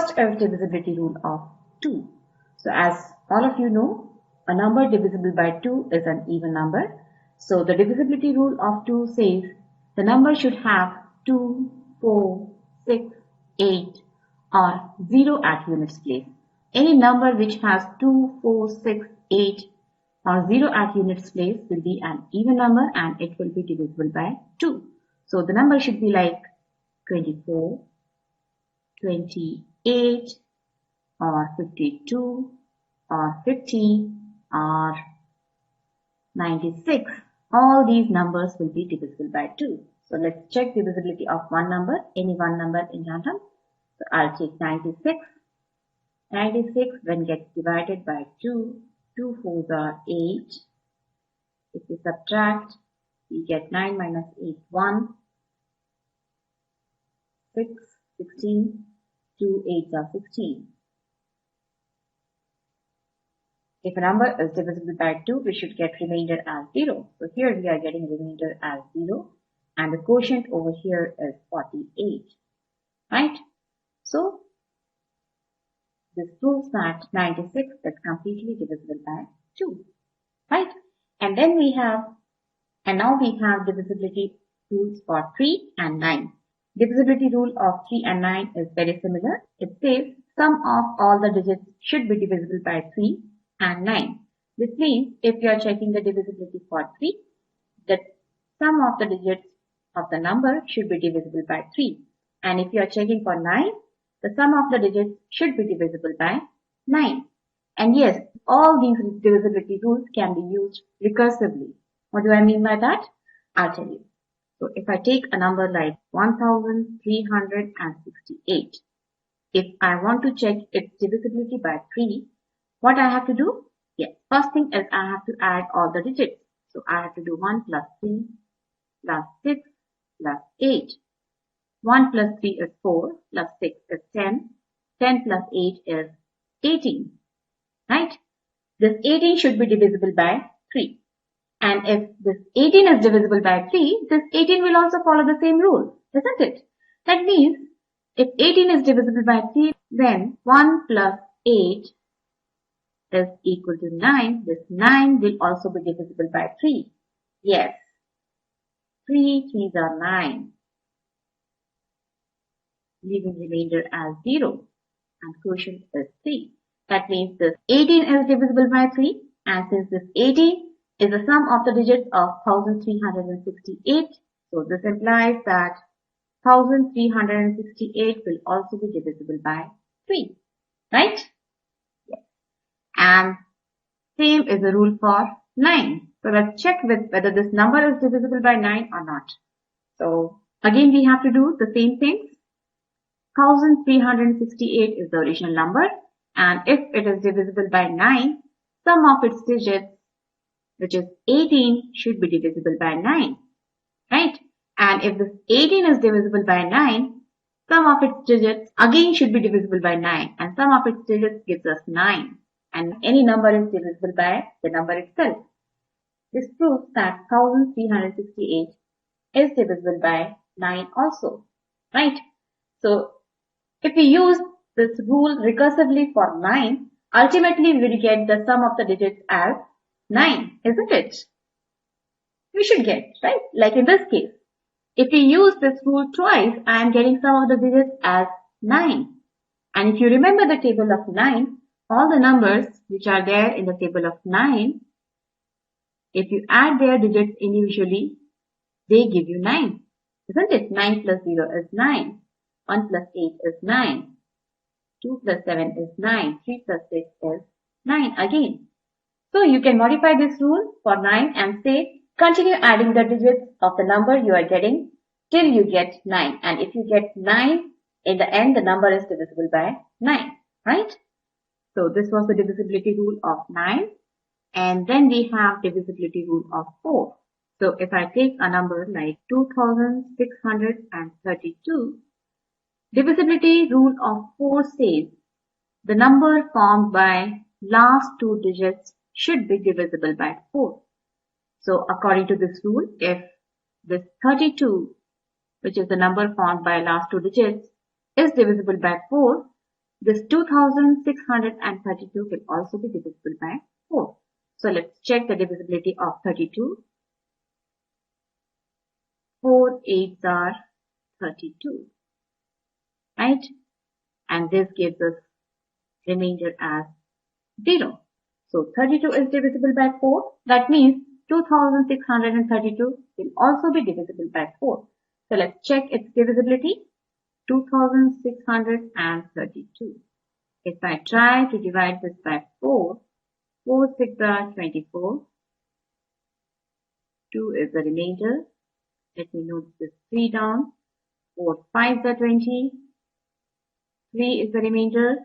First is divisibility rule of 2. So as all of you know, a number divisible by 2 is an even number. So the divisibility rule of 2 says the number should have 2, 4, 6, 8 or 0 at units place. Any number which has 2, 4, 6, 8 or 0 at units place will be an even number and it will be divisible by 2. So the number should be like 24, 28 or 52 or 50 or 96. All these numbers will be divisible by 2. So let's check divisibility of one number, any one number in random. So I'll take 96. 96 when gets divided by 2, 2 4s are 8. If we subtract, we get 9 minus 8, 1. 6, 16, 2 8s are 16. If a number is divisible by 2, we should get remainder as 0. So here we are getting remainder as 0 and the quotient over here is 48. Right? So this proves that 96 is completely divisible by 2. Right? And then now we have divisibility rules for 3 and 9. Divisibility rule of 3 and 9 is very similar. It says sum of all the digits should be divisible by 3 and 9. This means if you are checking the divisibility for 3, the sum of the digits of the number should be divisible by 3. And if you are checking for 9, the sum of the digits should be divisible by 9. And yes, all these divisibility rules can be used recursively. What do I mean by that? I'll tell you. So if I take a number like 1368, if I want to check its divisibility by 3, what I have to do? Yes, first thing is I have to add all the digits. So I have to do 1 plus 3 plus 6 plus 8. 1 plus 3 is 4 plus 6 is 10. 10 plus 8 is 18. Right? This 18 should be divisible by 3. And if this 18 is divisible by 3, this 18 will also follow the same rule, isn't it? That means if 18 is divisible by 3, then 1 plus 8 is equal to 9. This 9 will also be divisible by 3. Yes, 3 3s are 9, leaving remainder as 0 and quotient is 3. That means this 18 is divisible by 3 and since this 18 is the sum of the digits of 1368, so this implies that 1368 will also be divisible by 3. Right? Yes. And same is the rule for 9. So let's check with whether this number is divisible by 9 or not. So again we have to do the same things. 1368 is the original number and if it is divisible by 9, sum of its digits, which is 18, should be divisible by 9. Right? And if this 18 is divisible by 9, sum of its digits again should be divisible by 9 and sum of its digits gives us 9. And any number is divisible by the number itself. This proves that 1368 is divisible by 9 also. Right? So if we use this rule recursively for 9, ultimately we will get the sum of the digits as 9, isn't it? We should get, right? Like in this case. If we use this rule twice, I am getting sum of the digits as 9. And if you remember the table of 9, all the numbers which are there in the table of 9, if you add their digits individually, they give you 9. Isn't it? 9 plus 0 is 9. 1 plus 8 is 9. 2 plus 7 is 9. 3 plus 6 is 9 again. So you can modify this rule for 9 and say continue adding the digits of the number you are getting till you get 9. And if you get 9, in the end the number is divisible by 9. Right? So this was the divisibility rule of 9. And then we have divisibility rule of 4. So if I take a number like 2632, divisibility rule of 4 says the number formed by last two digits should be divisible by 4. So according to this rule, if this 32, which is the number formed by last two digits, is divisible by 4, This 2632 will also be divisible by 4. So let's check the divisibility of 32. 4 8s are 32, right? And this gives us remainder as 0. So 32 is divisible by 4. That means 2632 will also be divisible by 4. So let's check its divisibility. 2632. If I try to divide this by 4, 4 6 are 24. 2 is the remainder. Let me note this 3 down. 4 5 are 20. 3 is the remainder.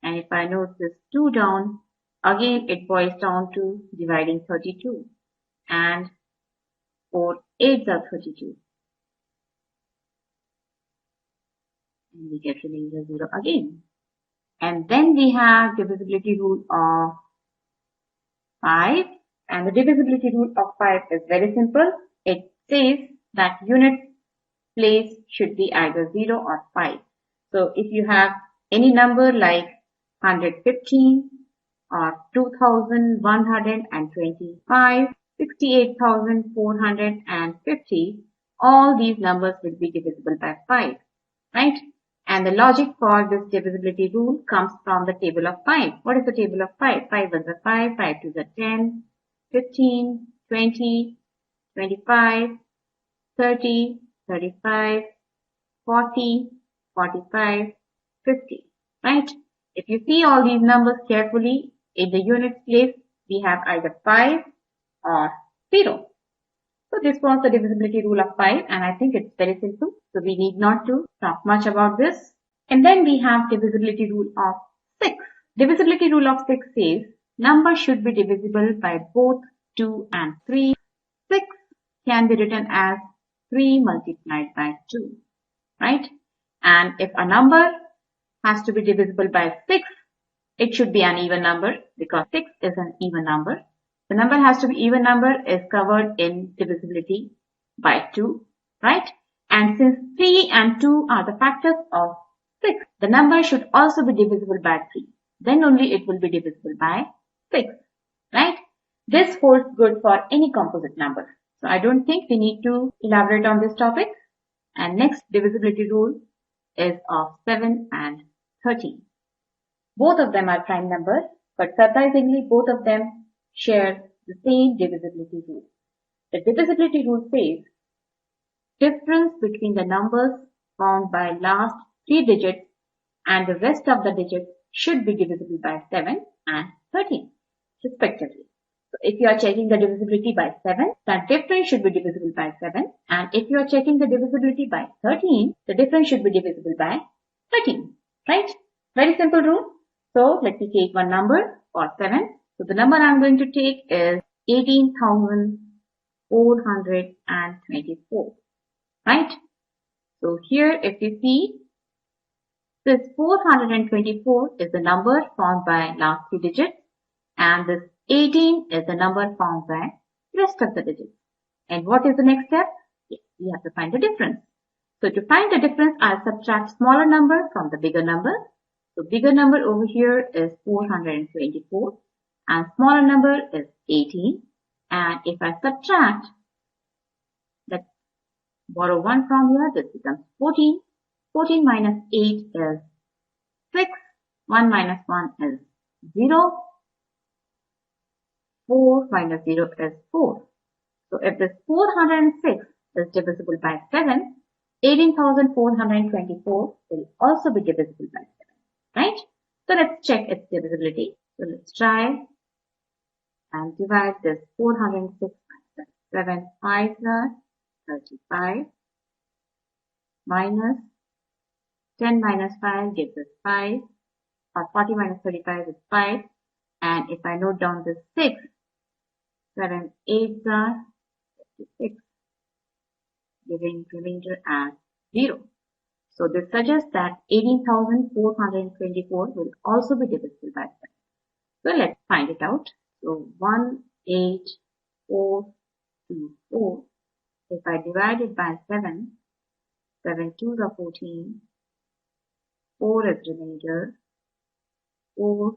And if I note this 2 down, again it boils down to dividing 32. And 4 8s are 32. And we get remainder 0 again. And then we have divisibility rule of 5. And the divisibility rule of 5 is very simple. It says that unit place should be either 0 or 5. So if you have any number like 115 or 2125, 68,450, all these numbers will be divisible by 5, right? And the logic for this divisibility rule comes from the table of 5. What is the table of 5? 5 ones are 5, 5 twos are 10, 15, 20, 25, 30, 35, 40, 45, 50, right? If you see all these numbers carefully, in the units place, we have either 5 or 0. So this was the divisibility rule of 5, and I think it's very simple. So we need not to talk much about this. And then we have divisibility rule of 6. Divisibility rule of 6 says number should be divisible by both 2 and 3. 6 can be written as 3 multiplied by 2, right? And if a number has to be divisible by 6, it should be an even number because 6 is an even number. The number has to be even number is covered in divisibility by 2, right? And since 3 and 2 are the factors of 6, the number should also be divisible by 3. Then only it will be divisible by 6, right? This holds good for any composite number. So I don't think we need to elaborate on this topic. And next divisibility rule is of 7 and 13. Both of them are prime numbers, but surprisingly both of them share the same divisibility rule. The divisibility rule says difference between the numbers found by last 3 digits and the rest of the digits should be divisible by 7 and 13 respectively. So if you are checking the divisibility by 7, that difference should be divisible by 7. And if you are checking the divisibility by 13, the difference should be divisible by 13. Right? Very simple rule. So let me take one number for 7. So the number I'm going to take is 18,424. Right? So here if you see, this 424 is the number found by last 3 digits. And this 18 is the number found by rest of the digits. And what is the next step? Yes, we have to find the difference. So to find the difference, I'll subtract smaller number from the bigger number. So bigger number over here is 424 and smaller number is 18. And if I subtract, let's borrow 1 from here, this becomes 14. 14 minus 8 is 6. 1 minus 1 is 0. 4 minus 0 is 4. So if this 406 is divisible by 7, 18,424 will also be divisible by 7, right? So let's check its divisibility. So let's try and divide this 406 by 7. 5 are 35 minus 10 minus 5 gives us 5, or 40 minus 35 is 5. And if I note down this 6, 7 8s are 56, giving remainder as 0. So this suggests that 18,424 will also be divisible by 7. So let's find it out. So 1, 8, 4, 2, 4. If I divide it by 7, 7 2s are 14, 4 as remainder. 4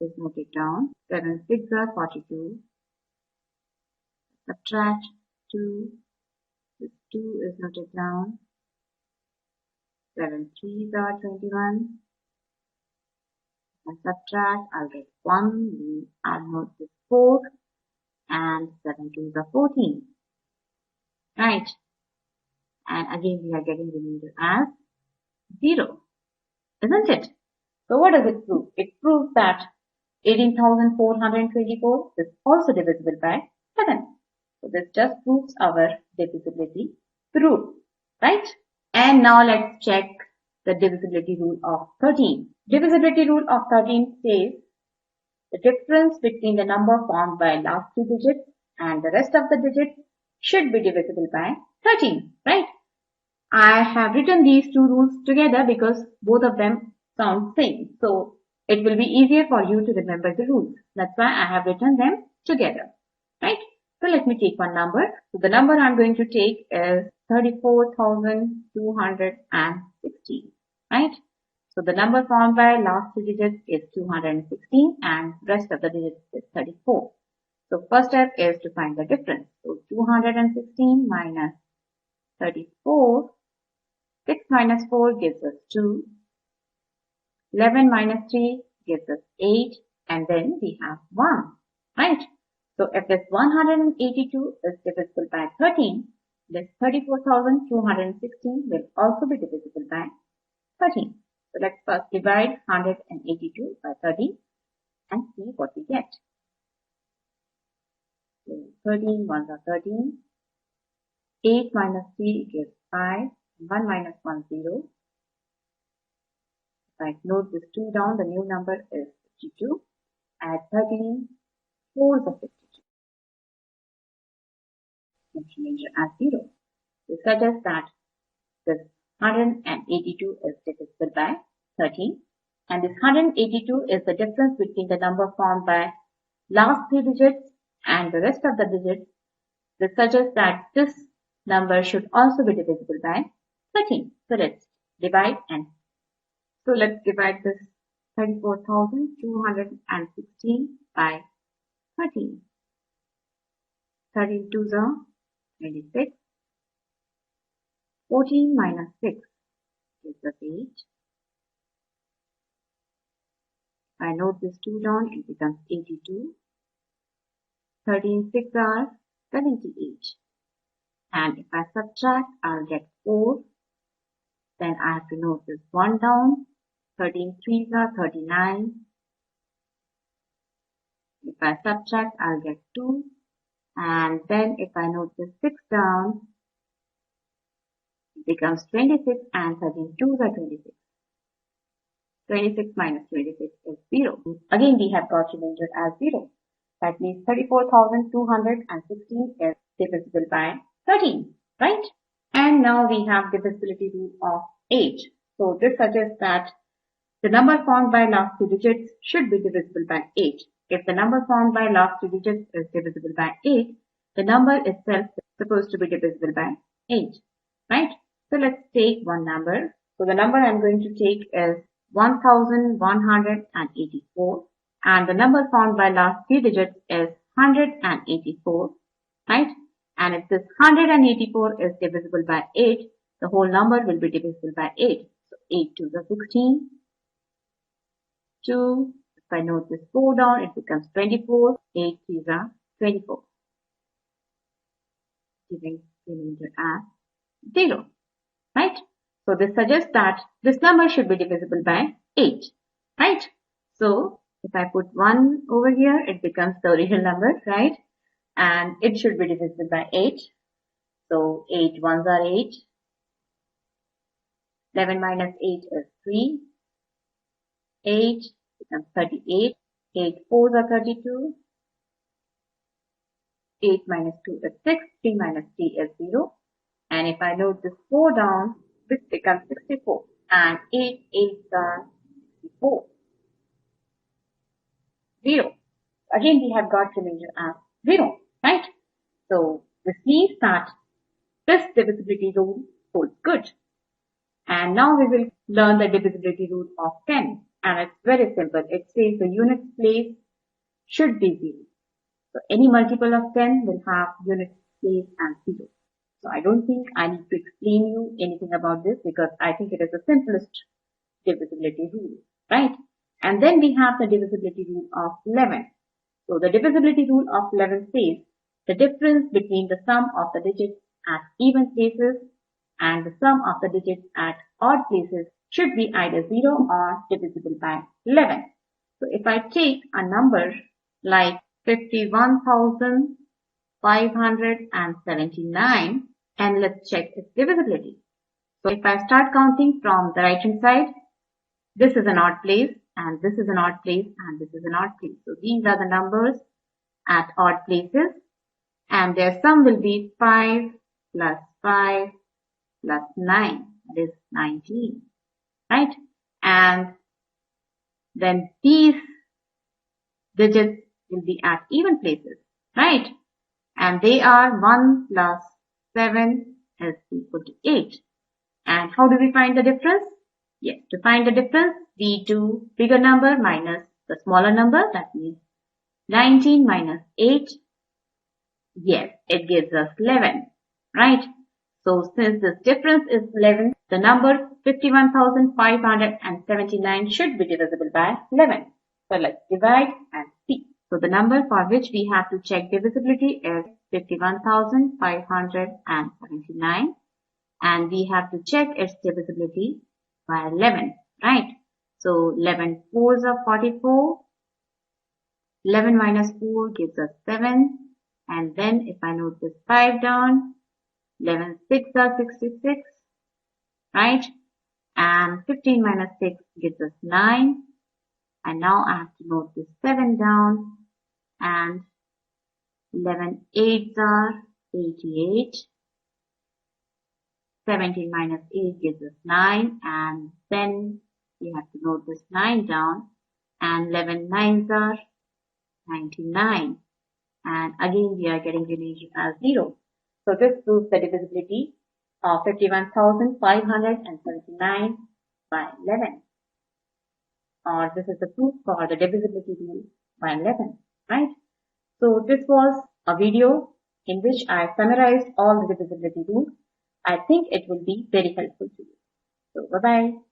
is noted down. 7 6 are 42. Subtract 2. This 2 is noted down. 7 3s are 21. And subtract, I'll get 1. I'll note this 4. And 7 2s are 14. Right. And again we are getting remainder as 0. Isn't it? So what does it prove? It proves that 18,424 is also divisible by 7. So this just proves our divisibility rule, right? And now let's check the divisibility rule of 13. Divisibility rule of 13 says the difference between the number formed by last 2 digits and the rest of the digits should be divisible by 13, right? I have written these two rules together because both of them sound same. So it will be easier for you to remember the rules. That's why I have written them together, right? So let me take one number. So the number I'm going to take is 34,216, right? So the number formed by last 2 digits is 216 and rest of the digits is 34. So first step is to find the difference. So 216 minus 34. 6 minus 4 gives us 2. 11 minus 3 gives us 8. And then we have 1. Right? So if this 182 is divisible by 13, this 34,216 will also be divisible by 13. So let's first divide 182 by 13 and see what we get. So 13 ones are 13. 8 minus 3 gives 5. 1 minus 1, 0. If I note this 2 down, the new number is 52. Add 13, 4s are 52. Remainder as 0. This suggests that this 182 is divisible by 13. And this 182 is the difference between the number formed by last 3 digits and the rest of the digits. This suggests that this number should also be divisible by 13. So let's divide this 34,216 by 13. 13 2s are 26. 14 minus 6 gives us 8. I note this 2 down, it becomes 82. 13 6 are 78. And if I subtract, I'll get 4. Then I have to note this 1 down. 13 3s are 39. If I subtract, I'll get 2. And then if I note this 6 down, it becomes 26 and 13 2s are 26. 26 minus 26 is 0. Again, we have got remainder as 0. That means 34,216 is divisible by 13, right? And now we have divisibility rule of 8. So this suggests that the number formed by last 2 digits should be divisible by 8. If the number formed by last 2 digits is divisible by 8, the number itself is supposed to be divisible by 8, right? So let's take one number. So the number I'm going to take is 1,184 and the number formed by last 3 digits is 184, right? And if this 184 is divisible by 8, the whole number will be divisible by 8. So 8 2s are 16. 2, if I note this 4 down, it becomes 24. 8 3s are 24. Giving remainder as 0. Right? So this suggests that this number should be divisible by 8. Right? So if I put 1 over here, it becomes the original number, right? And it should be divisible by 8. So 8 1s are 8. 11 minus 8 is 3. 8 becomes 38. 8 4s are 32. 8 minus 2 is 6. 3 minus 3 is 0. And if I note this 4 down, this becomes 64. And 8 8s are 64. 0. Again, we have got remainder as 0, right? So this means that this divisibility rule holds good. And now we will learn the divisibility rule of 10. And it's very simple. It says the units place should be 0. So any multiple of 10 will have units place and 0. So I don't think I need to explain you anything about this because I think it is the simplest divisibility rule, right? And then we have the divisibility rule of 11. So the divisibility rule of 11 says the difference between the sum of the digits at even places and the sum of the digits at odd places should be either 0 or divisible by 11. So if I take a number like 51,579 and let's check its divisibility. So if I start counting from the right hand side, this is an odd place and this is an odd place and this is an odd place. So these are the numbers at odd places and their sum will be 5 plus 5 plus 9, that is 19, right? And then these digits will be at even places, right? And they are 1 plus 7 is equal to 8. And how do we find the difference? Yes, to find the difference, we do bigger number minus the smaller number, that means 19 minus 8. Yes, it gives us 11, right? So since this difference is 11, the number 51,579 should be divisible by 11. So let's divide and see. So the number for which we have to check divisibility is 51,579 and we have to check its divisibility by 11, right? So 11 fours are 44, 11 minus 4 gives us 7 and then if I note this 5 down, 11 6 are 66, right? And 15 minus 6 gives us 9 and now I have to note this 7 down and 11 8s are 88. 17 minus 8 gives us 9 and then we have to note this 9 down and 11 9s are 99 and again we are getting relation as 0. So this proves the divisibility of 51,579 by 11, or this is the proof for the divisibility rule by 11, right? So this was a video in which I summarized all the divisibility rules. I think it will be very helpful to you. So bye bye.